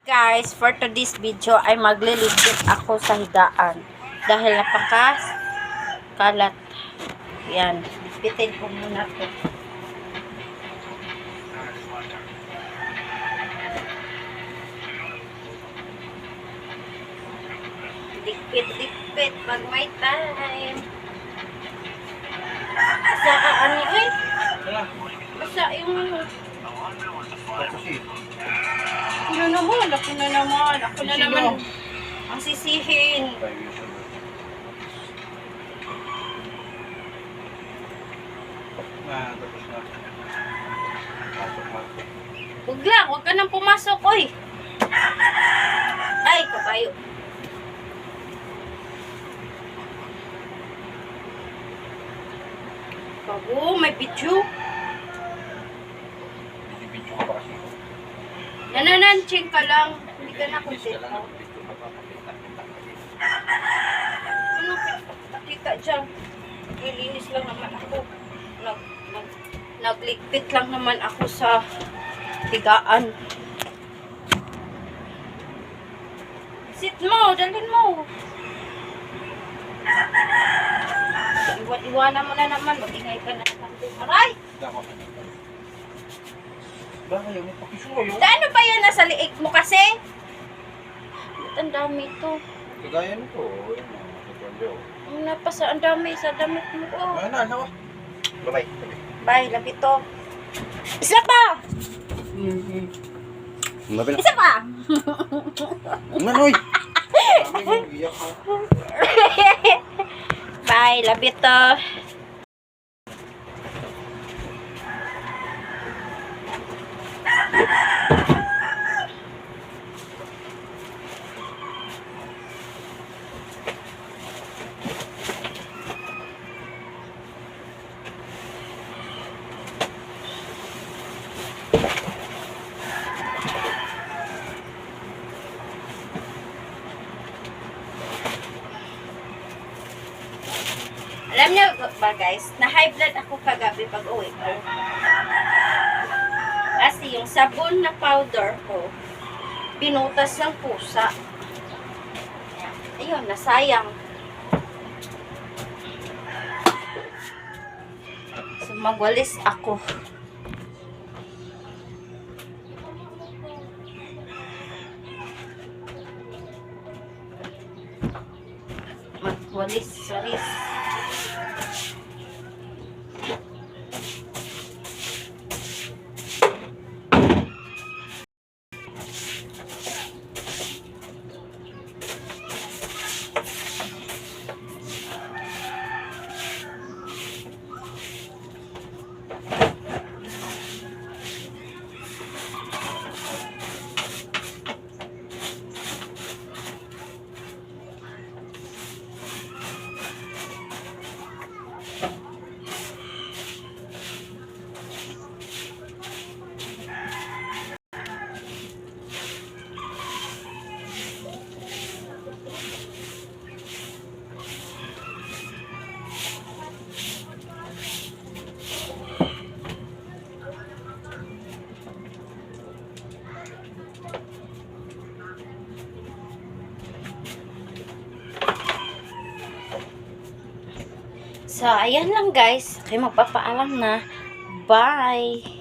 Guys, for today's video ay magliligpit ako sa higaan dahil napakas kalat. Yan, ligpitin ko muna to. Ligpit pag may time. Saan eh? Basta yung Ako na naman ang sisihin. Huwag ka nang pumasok, oy. Ay, kabayo. Bago, may video. Nanananching ka lang. Hindi ka na kontento. Ano kita dyan? Naglilinis lang naman ako. Nagligpit lang naman ako sa higaan. Sit mo, dalhin mo. Iwan-iwanan mo na naman. Mag-ingay ka na naman. Aray! Ano ba yan nasa liig mo kasi? Ang dami ito. Kagaya nito. Ang napasa, ang dami sa damit mo. Oh. Bye-bye. Bye, labi to. Isa pa! Isa pa! Manoy! Bye, labi to. Alam niyo ba guys, na high blood ako kagabi pag uwi ko. Kasi yung sabon na powder ko, pinutas ng pusa. Ayun, nasayang. So, magwalis ako. Magwalis. So, ayan lang guys. Okay, magpapaalam na. Bye!